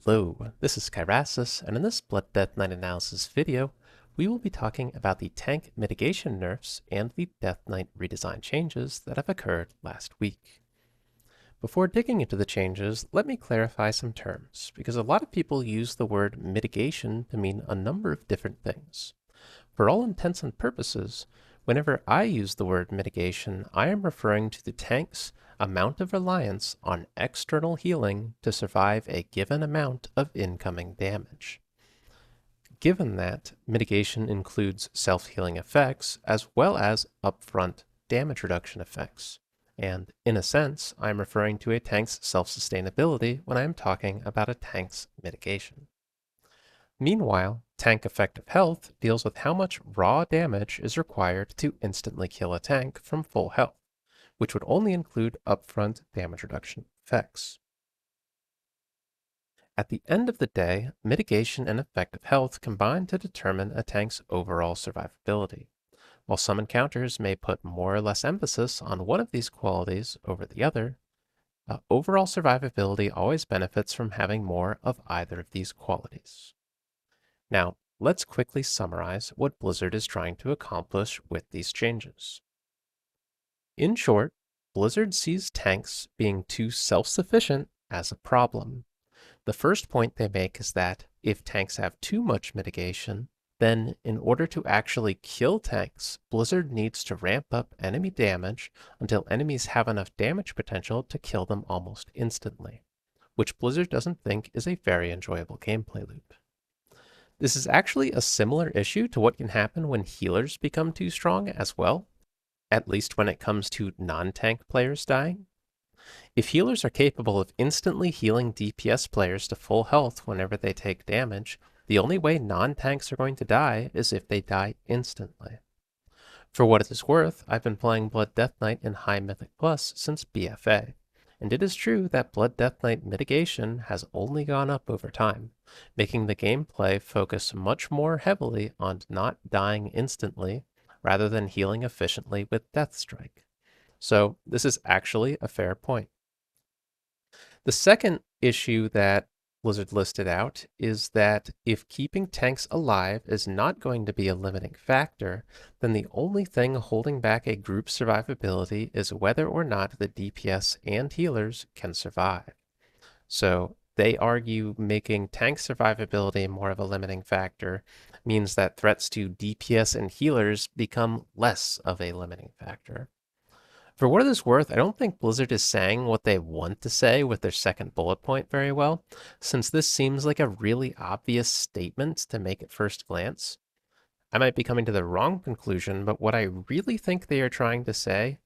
Hello, this is Kyrasis, and in this Blood Death Knight analysis video, we will be talking about the tank mitigation nerfs and the Death Knight redesign changes that have occurred last week. Before digging into the changes, let me clarify some terms, because a lot of people use the word mitigation to mean a number of different things. For all intents and purposes, whenever I use the word mitigation, I am referring to the tank's amount of reliance on external healing to survive a given amount of incoming damage. Given that, mitigation includes self-healing effects as well as upfront damage reduction effects. And in a sense, I'm referring to a tank's self-sustainability when I'm talking about a tank's mitigation. Meanwhile, tank effective health deals with how much raw damage is required to instantly kill a tank from full health, which would only include upfront damage reduction effects. At the end of the day, mitigation and effective health combine to determine a tank's overall survivability. While some encounters may put more or less emphasis on one of these qualities over the other, overall survivability always benefits from having more of either of these qualities. Now, let's quickly summarize what Blizzard is trying to accomplish with these changes. In short, Blizzard sees tanks being too self-sufficient as a problem. The first point they make is that if tanks have too much mitigation, then in order to actually kill tanks, Blizzard needs to ramp up enemy damage until enemies have enough damage potential to kill them almost instantly, which Blizzard doesn't think is a very enjoyable gameplay loop. This is actually a similar issue to what can happen when healers become too strong as well, at least when it comes to non-tank players dying. If healers are capable of instantly healing DPS players to full health whenever they take damage, the only way non-tanks are going to die is if they die instantly. For what it is worth, I've been playing Blood Death Knight in High Mythic Plus since BFA, and it is true that Blood Death Knight mitigation has only gone up over time, making the gameplay focus much more heavily on not dying instantly rather than healing efficiently with Death Strike. So this is actually a fair point. The second issue that Blizzard listed out is that if keeping tanks alive is not going to be a limiting factor, then the only thing holding back a group's survivability is whether or not the DPS and healers can survive. So they argue making tank survivability more of a limiting factor means that threats to DPS and healers become less of a limiting factor. For what it is worth, I don't think Blizzard is saying what they want to say with their second bullet point very well, since this seems like a really obvious statement to make at first glance. I might be coming to the wrong conclusion, but what I really think they are trying to say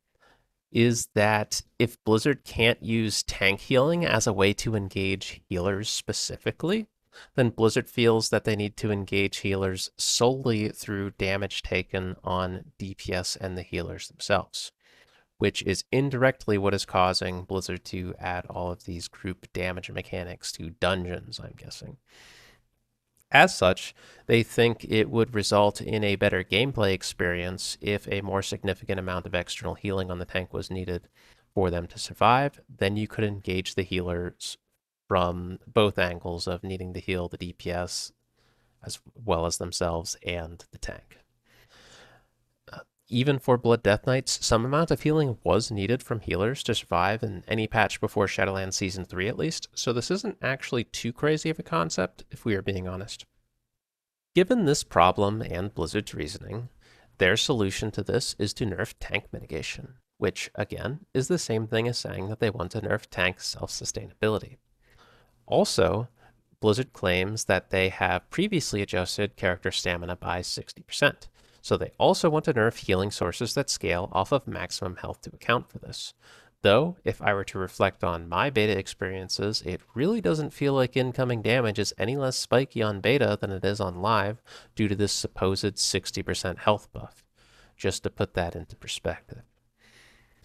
is that if Blizzard can't use tank healing as a way to engage healers specifically, then Blizzard feels that they need to engage healers solely through damage taken on DPS and the healers themselves, which is indirectly what is causing Blizzard to add all of these group damage mechanics to dungeons, I'm guessing. As such, they think it would result in a better gameplay experience if a more significant amount of external healing on the tank was needed for them to survive. Then you could engage the healers from both angles of needing to heal the DPS as well as themselves and the tank. Even for Blood Death Knights, some amount of healing was needed from healers to survive in any patch before Shadowlands Season 3 at least, so this isn't actually too crazy of a concept, if we are being honest. Given this problem and Blizzard's reasoning, their solution to this is to nerf tank mitigation, which, again, is the same thing as saying that they want to nerf tank self-sustainability. Also, Blizzard claims that they have previously adjusted character stamina by 60%. So they also want to nerf healing sources that scale off of maximum health to account for this. Though, if I were to reflect on my beta experiences, it really doesn't feel like incoming damage is any less spiky on beta than it is on live due to this supposed 60% health buff, just to put that into perspective.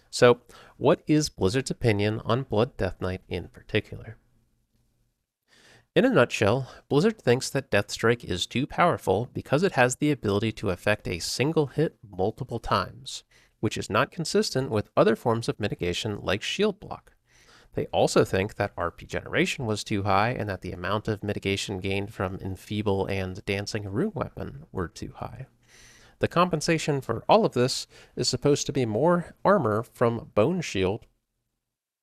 So, what is Blizzard's opinion on Blood Death Knight in particular? In a nutshell, Blizzard thinks that Deathstrike is too powerful because it has the ability to affect a single hit multiple times, which is not consistent with other forms of mitigation like shield block. They also think that RP generation was too high and that the amount of mitigation gained from Enfeeble and Dancing Rune Weapon were too high. The compensation for all of this is supposed to be more armor from Bone Shield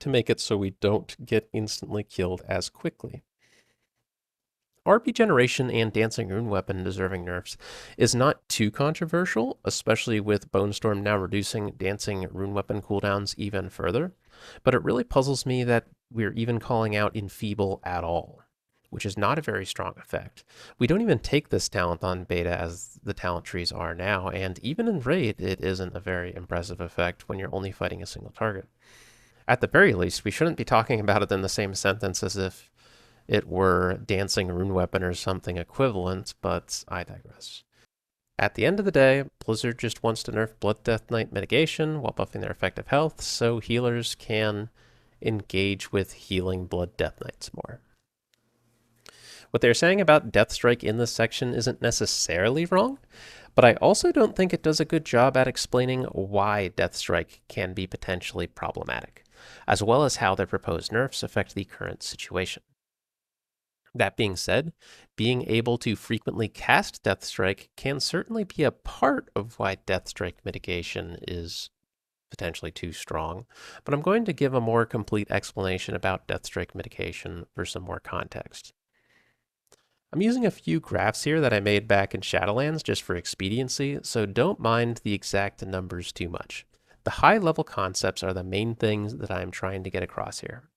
to make it so we don't get instantly killed as quickly. RP generation and Dancing Rune Weapon deserving nerfs is not too controversial, especially with Bone Storm now reducing Dancing Rune Weapon cooldowns even further, but it really puzzles me that we're even calling out Enfeeble at all, which is not a very strong effect. We don't even take this talent on beta as the talent trees are now, and even in raid, it isn't a very impressive effect when you're only fighting a single target. At the very least, we shouldn't be talking about it in the same sentence as if it were Dancing Rune Weapon or something equivalent, but I digress. At the end of the day, Blizzard just wants to nerf Blood Death Knight mitigation while buffing their effective health so healers can engage with healing Blood Death Knights more. What they're saying about Deathstrike in this section isn't necessarily wrong, but I also don't think it does a good job at explaining why Deathstrike can be potentially problematic, as well as how their proposed nerfs affect the current situation. That being said, being able to frequently cast Deathstrike can certainly be a part of why Deathstrike mitigation is potentially too strong, but I'm going to give a more complete explanation about Deathstrike mitigation for some more context. I'm using a few graphs here that I made back in Shadowlands just for expediency, so don't mind the exact numbers too much. The high-level concepts are the main things that I'm trying to get across here.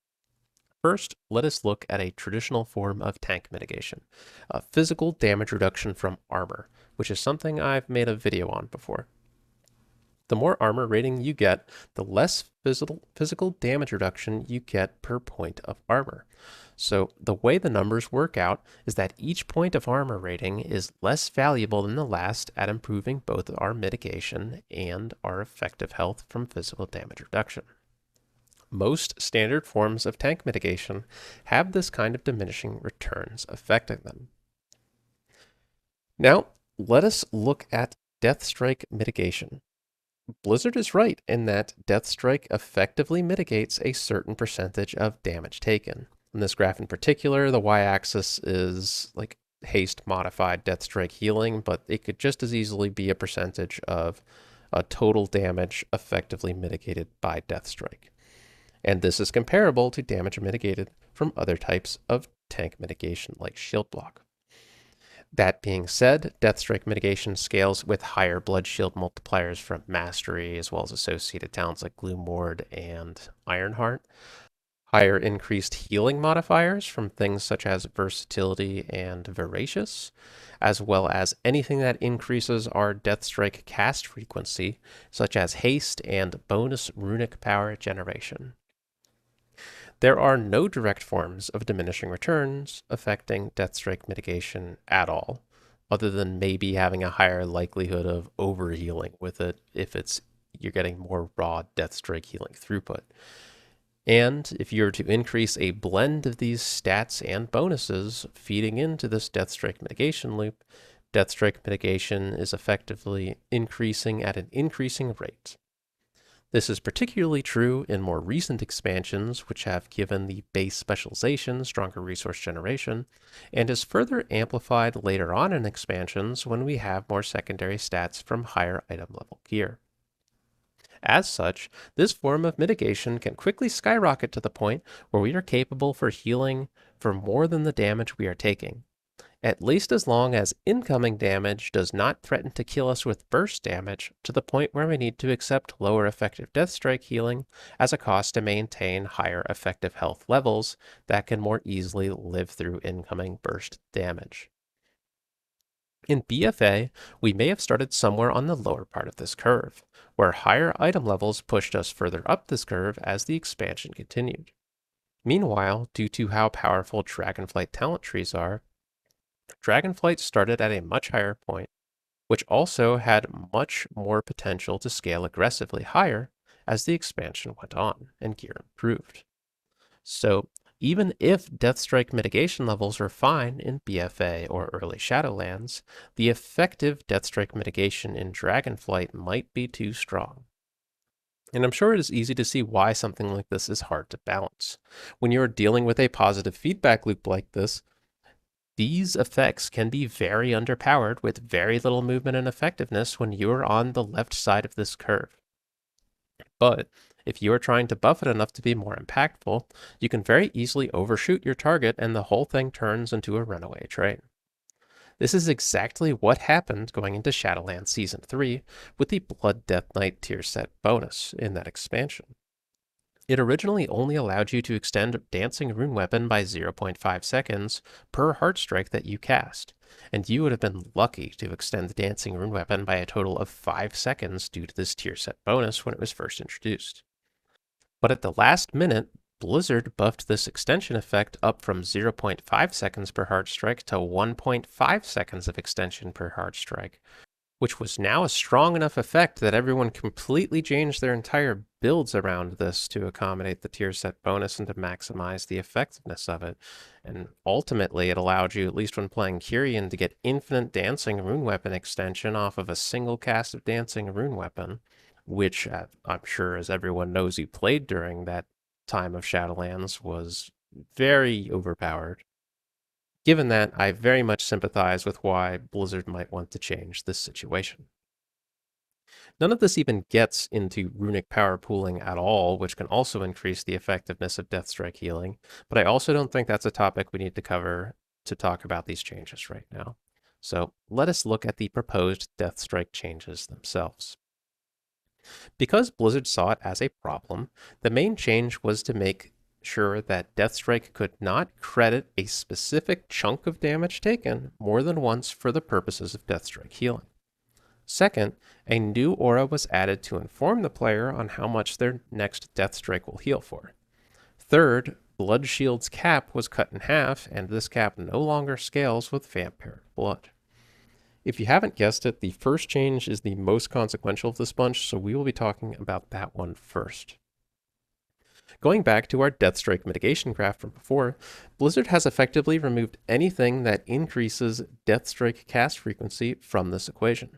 First, let us look at a traditional form of tank mitigation, a physical damage reduction from armor, which is something I've made a video on before. The more armor rating you get, the less physical damage reduction you get per point of armor. So the way the numbers work out is that each point of armor rating is less valuable than the last at improving both our mitigation and our effective health from physical damage reduction. Most standard forms of tank mitigation have this kind of diminishing returns affecting them. Now, let us look at Deathstrike mitigation. Blizzard is right in that Deathstrike effectively mitigates a certain percentage of damage taken. In this graph in particular, the y-axis is like haste modified Deathstrike healing, but it could just as easily be a percentage of total damage effectively mitigated by Deathstrike. And this is comparable to damage mitigated from other types of tank mitigation like shield block. That being said, Deathstrike mitigation scales with higher blood shield multipliers from Mastery, as well as associated talents like Gloom Ward and Ironheart. Higher increased healing modifiers from things such as Versatility and Voracious, as well as anything that increases our Deathstrike cast frequency, such as Haste and bonus runic power generation. There are no direct forms of diminishing returns affecting Deathstrike mitigation at all, other than maybe having a higher likelihood of overhealing with it if you're getting more raw Deathstrike healing throughput. And if you're to increase a blend of these stats and bonuses feeding into this Deathstrike mitigation loop, Deathstrike mitigation is effectively increasing at an increasing rate. This is particularly true in more recent expansions, which have given the base specialization stronger resource generation, and is further amplified later on in expansions when we have more secondary stats from higher item level gear. As such, this form of mitigation can quickly skyrocket to the point where we are capable for healing for more than the damage we are taking, at least as long as incoming damage does not threaten to kill us with burst damage to the point where we need to accept lower effective Deathstrike healing as a cost to maintain higher effective health levels that can more easily live through incoming burst damage. In BFA, we may have started somewhere on the lower part of this curve, where higher item levels pushed us further up this curve as the expansion continued. Meanwhile, due to how powerful Dragonflight talent trees are, Dragonflight started at a much higher point, which also had much more potential to scale aggressively higher as the expansion went on and gear improved. So, even if Deathstrike mitigation levels are fine in BFA or early Shadowlands, the effective Deathstrike mitigation in Dragonflight might be too strong. And I'm sure it is easy to see why something like this is hard to balance. When you're dealing with a positive feedback loop like this, these effects can be very underpowered with very little movement and effectiveness when you're on the left side of this curve. But if you are trying to buff it enough to be more impactful, you can very easily overshoot your target and the whole thing turns into a runaway train. This is exactly what happened going into Shadowlands Season 3 with the Blood Death Knight tier set bonus in that expansion. It originally only allowed you to extend Dancing Rune Weapon by 0.5 seconds per Heart Strike that you cast, and you would have been lucky to extend the Dancing Rune Weapon by a total of 5 seconds due to this tier set bonus when it was first introduced. But at the last minute, Blizzard buffed this extension effect up from 0.5 seconds per Heart Strike to 1.5 seconds of extension per Heart Strike, which was now a strong enough effect that everyone completely changed their entire builds around this to accommodate the tier set bonus and to maximize the effectiveness of it. And ultimately, it allowed you, at least when playing Kyrian, to get infinite Dancing Rune Weapon extension off of a single cast of Dancing Rune Weapon, which I'm sure, as everyone knows who played during that time of Shadowlands, was very overpowered. Given that, I very much sympathize with why Blizzard might want to change this situation. None of this even gets into runic power pooling at all, which can also increase the effectiveness of Deathstrike healing, but I also don't think that's a topic we need to cover to talk about these changes right now. So let us look at the proposed Deathstrike changes themselves. Because Blizzard saw it as a problem, the main change was to make sure that Deathstrike could not credit a specific chunk of damage taken more than once for the purposes of Deathstrike healing. Second, a new aura was added to inform the player on how much their next Deathstrike will heal for. Third, Blood Shield's cap was cut in half, and this cap no longer scales with vampiric blood. If you haven't guessed it, the first change is the most consequential of this bunch, so we will be talking about that one first. Going back to our Deathstrike mitigation graph from before, Blizzard has effectively removed anything that increases Deathstrike cast frequency from this equation.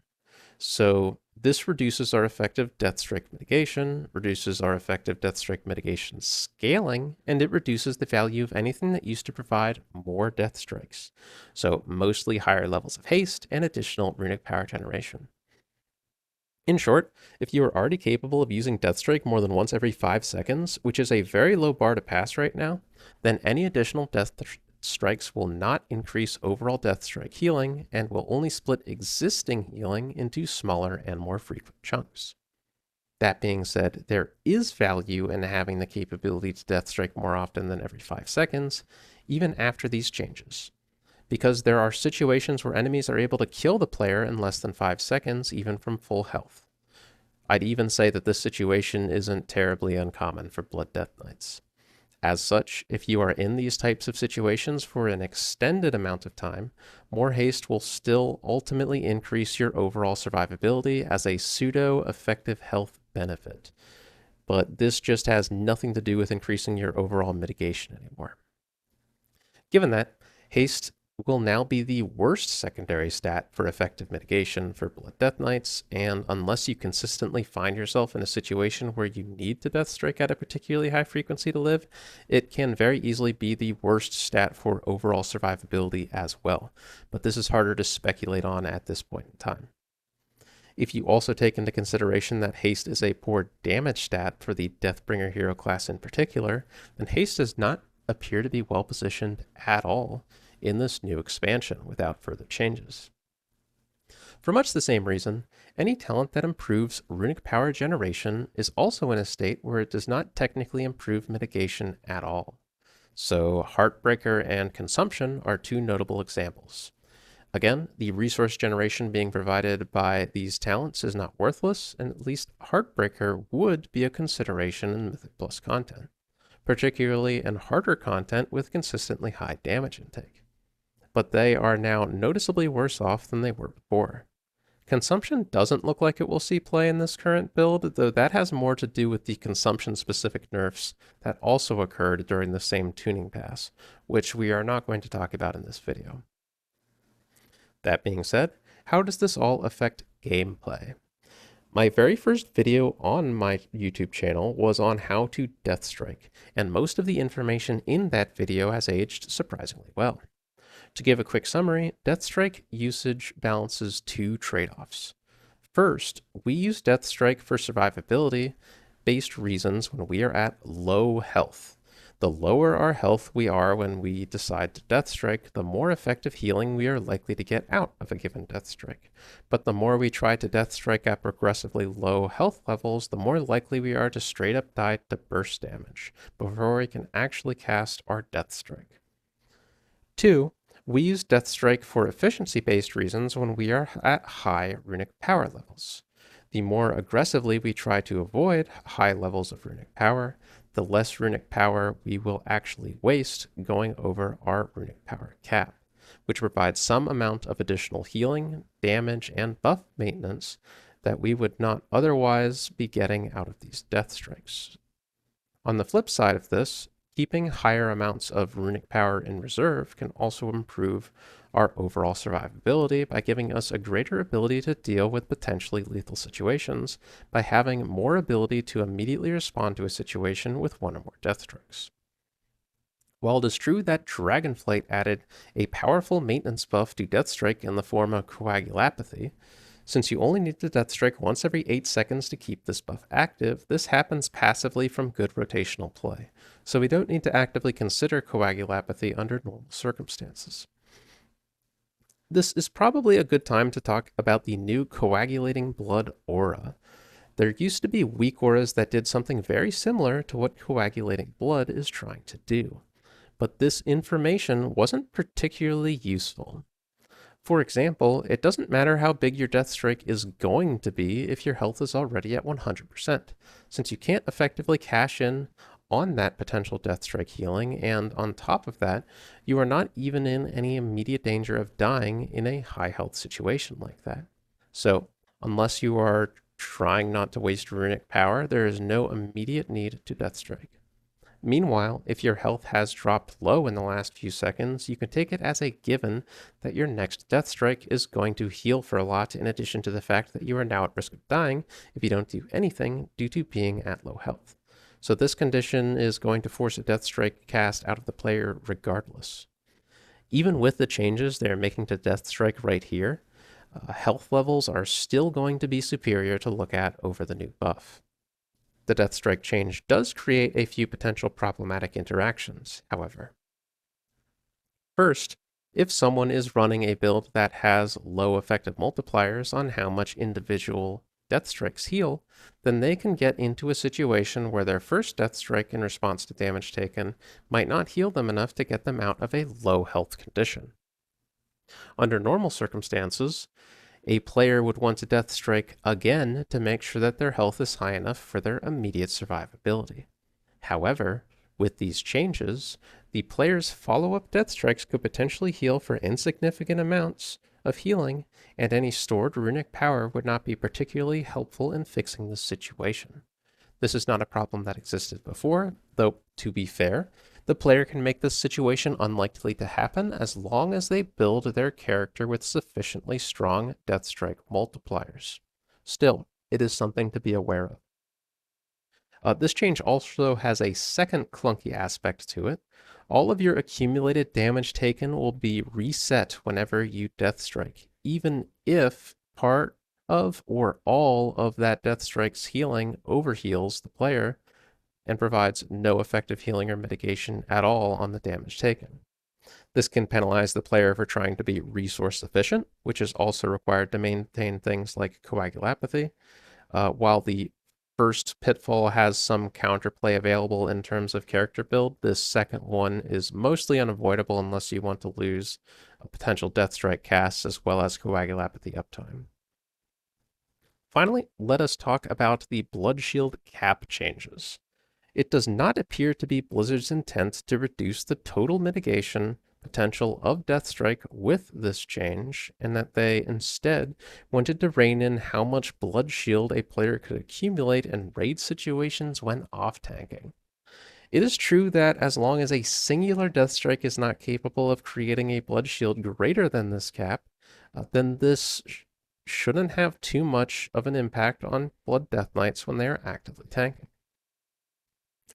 So this reduces our effective Deathstrike mitigation, reduces our effective Deathstrike mitigation scaling, and it reduces the value of anything that used to provide more Deathstrikes. So mostly higher levels of haste and additional runic power generation. In short, if you are already capable of using Deathstrike more than once every 5 seconds, which is a very low bar to pass right now, then any additional Deathstrikes will not increase overall Deathstrike healing and will only split existing healing into smaller and more frequent chunks. That being said, there is value in having the capability to Deathstrike more often than every 5 seconds, even after these changes, because there are situations where enemies are able to kill the player in less than 5 seconds, even from full health. I'd even say that this situation isn't terribly uncommon for Blood Death Knights. As such, if you are in these types of situations for an extended amount of time, more haste will still ultimately increase your overall survivability as a pseudo-effective health benefit. But this just has nothing to do with increasing your overall mitigation anymore. Given that, haste will now be the worst secondary stat for effective mitigation for Blood Death Knights, and unless you consistently find yourself in a situation where you need to Deathstrike at a particularly high frequency to live, it can very easily be the worst stat for overall survivability as well, but this is harder to speculate on at this point in time. If you also take into consideration that haste is a poor damage stat for the Deathbringer hero class in particular, then haste does not appear to be well positioned at all in this new expansion without further changes. For much the same reason, any talent that improves runic power generation is also in a state where it does not technically improve mitigation at all. So Heartbreaker and Consumption are two notable examples. Again, the resource generation being provided by these talents is not worthless, and at least Heartbreaker would be a consideration in Mythic Plus content, particularly in harder content with consistently high damage intake. But they are now noticeably worse off than they were before. Consumption doesn't look like it will see play in this current build, though that has more to do with the consumption-specific nerfs that also occurred during the same tuning pass, which we are not going to talk about in this video. That being said, how does this all affect gameplay? My very first video on my YouTube channel was on how to death strike, and most of the information in that video has aged surprisingly well. To give a quick summary, Deathstrike usage balances two trade-offs. First, we use Deathstrike for survivability based reasons when we are at low health. The lower our health we are when we decide to Deathstrike, the more effective healing we are likely to get out of a given Deathstrike. But the more we try to Deathstrike at progressively low health levels, the more likely we are to straight up die to burst damage before we can actually cast our Deathstrike. Two, we use Deathstrike for efficiency-based reasons when we are at high runic power levels. The more aggressively we try to avoid high levels of runic power, the less runic power we will actually waste going over our runic power cap, which provides some amount of additional healing, damage, and buff maintenance that we would not otherwise be getting out of these death strikes. On the flip side of this, keeping higher amounts of runic power in reserve can also improve our overall survivability by giving us a greater ability to deal with potentially lethal situations by having more ability to immediately respond to a situation with one or more death strikes. While it is true that Dragonflight added a powerful maintenance buff to Deathstrike in the form of Coagulapathy, since you only need to Deathstrike once every 8 seconds to keep this buff active, this happens passively from good rotational play, so we don't need to actively consider Coagulapathy under normal circumstances. This is probably a good time to talk about the new Coagulating Blood aura. There used to be weak auras that did something very similar to what Coagulating Blood is trying to do, but this information wasn't particularly useful. For example, it doesn't matter how big your death strike is going to be if your health is already at 100%, since you can't effectively cash in on that potential death strike healing, and on top of that, you are not even in any immediate danger of dying in a high health situation like that. So, unless you are trying not to waste runic power, there is no immediate need to death strike. Meanwhile, if your health has dropped low in the last few seconds, you can take it as a given that your next death strike is going to heal for a lot, in addition to the fact that you are now at risk of dying if you don't do anything due to being at low health. So this condition is going to force a death strike cast out of the player regardless. Even with the changes they're making to death strike right here, health levels are still going to be superior to look at over the new buff. The death strike change does create a few potential problematic interactions, however. First, if someone is running a build that has low effective multipliers on how much individual death strikes heal, then they can get into a situation where their first death strike in response to damage taken might not heal them enough to get them out of a low health condition. Under normal circumstances, a player would want to death strike again to make sure that their health is high enough for their immediate survivability. However, with these changes, the player's follow-up death strikes could potentially heal for insignificant amounts of healing, and any stored runic power would not be particularly helpful in fixing this situation. This is not a problem that existed before, though, to be fair, the player can make this situation unlikely to happen as long as they build their character with sufficiently strong death strike multipliers. Still, it is something to be aware of. This change also has a second clunky aspect to it. All of your accumulated damage taken will be reset whenever you death strike, even if part of or all of that death strike's healing overheals the player and provides no effective healing or mitigation at all on the damage taken. This can penalize the player for trying to be resource efficient, which is also required to maintain things like coagulopathy, while the first pitfall has some counterplay available in terms of character build. This second one is mostly unavoidable unless you want to lose a potential death strike casts as well as coagulopathy uptime. Finally, let us talk about the Blood Shield cap changes. It does not appear to be Blizzard's intent to reduce the total mitigation potential of Deathstrike with this change, and that they instead wanted to rein in how much blood shield a player could accumulate in raid situations when off-tanking. It is true that as long as a singular Deathstrike is not capable of creating a blood shield greater than this cap, then this shouldn't have too much of an impact on Blood Death Knights when they are actively tanking.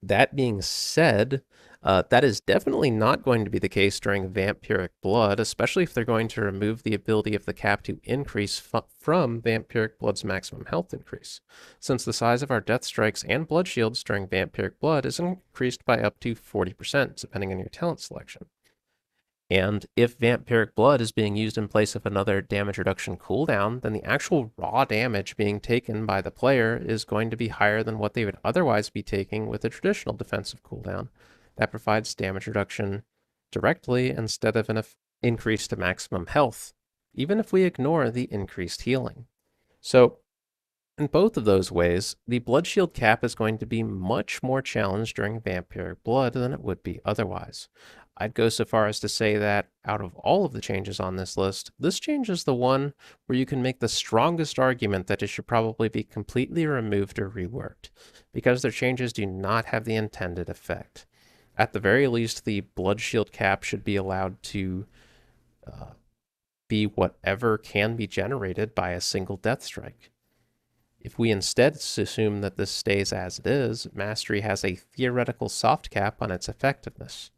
That being said, that is definitely not going to be the case during Vampiric Blood, especially if they're going to remove the ability of the cap to increase from Vampiric Blood's maximum health increase, since the size of our Death Strikes and Blood Shields during Vampiric Blood is increased by up to 40%, depending on your talent selection. And if Vampiric Blood is being used in place of another damage reduction cooldown, then the actual raw damage being taken by the player is going to be higher than what they would otherwise be taking with a traditional defensive cooldown that provides damage reduction directly instead of an increase to maximum health, even if we ignore the increased healing. So, in both of those ways, the Blood Shield cap is going to be much more challenged during Vampiric Blood than it would be otherwise. I'd go so far as to say that out of all of the changes on this list, this change is the one where you can make the strongest argument that it should probably be completely removed or reworked, because their changes do not have the intended effect. At the very least, the Blood Shield cap should be allowed to be whatever can be generated by a single Death Strike. If we instead assume that this stays as it is, Mastery has a theoretical soft cap on its effectiveness.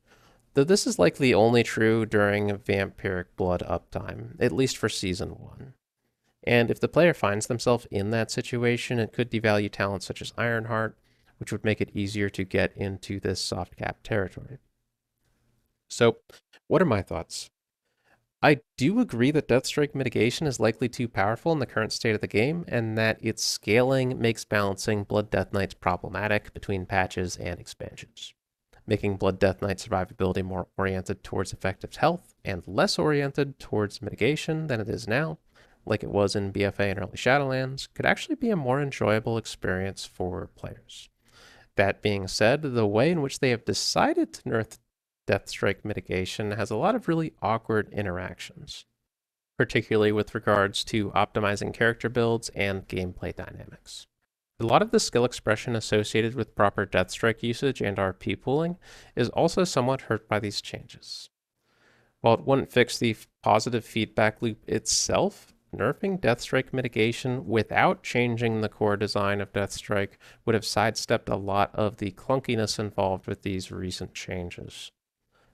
Though this is likely only true during Vampiric Blood uptime, at least for Season 1. And if the player finds themselves in that situation, it could devalue talents such as Ironheart, which would make it easier to get into this soft cap territory. So, what are my thoughts? I do agree that Deathstrike mitigation is likely too powerful in the current state of the game, and that its scaling makes balancing Blood Death Knights problematic between patches and expansions, making Blood Death Knight survivability more oriented towards effective health and less oriented towards mitigation than it is now, like it was in BFA and early Shadowlands, could actually be a more enjoyable experience for players. That being said, the way in which they have decided to nerf Deathstrike mitigation has a lot of really awkward interactions, particularly with regards to optimizing character builds and gameplay dynamics. A lot of the skill expression associated with proper Deathstrike usage and RP pooling is also somewhat hurt by these changes. While it wouldn't fix the positive feedback loop itself, nerfing Deathstrike mitigation without changing the core design of Deathstrike would have sidestepped a lot of the clunkiness involved with these recent changes.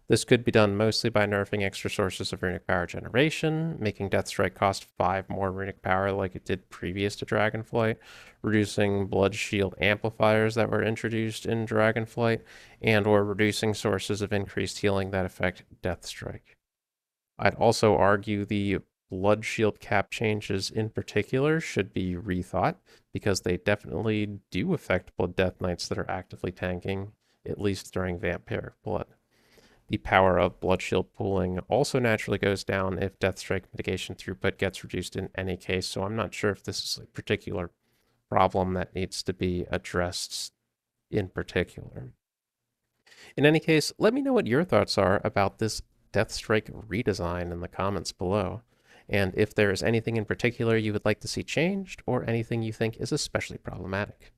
This could be done mostly by nerfing extra sources of runic power generation, making Deathstrike cost 5 more runic power like it did previous to Dragonflight, reducing Blood Shield amplifiers that were introduced in Dragonflight, and or reducing sources of increased healing that affect Deathstrike. I'd also argue the Blood Shield cap changes in particular should be rethought, because they definitely do affect Blood Death Knights that are actively tanking, at least during Vampiric Blood. The power of Blood Shield pooling also naturally goes down if Deathstrike mitigation throughput gets reduced in any case, so I'm not sure if this is a particular problem that needs to be addressed in particular. In any case, let me know what your thoughts are about this Deathstrike redesign in the comments below, and if there is anything in particular you would like to see changed, or anything you think is especially problematic.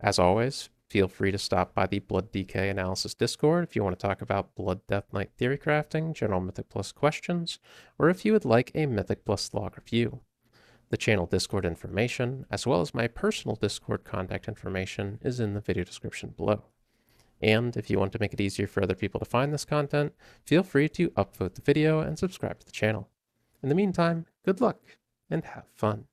As always, feel free to stop by the Blood DK Analysis Discord if you want to talk about Blood Death Knight theory crafting, general Mythic Plus questions, or if you would like a Mythic Plus log review. The channel Discord information, as well as my personal Discord contact information, is in the video description below. And if you want to make it easier for other people to find this content, feel free to upvote the video and subscribe to the channel. In the meantime, good luck and have fun.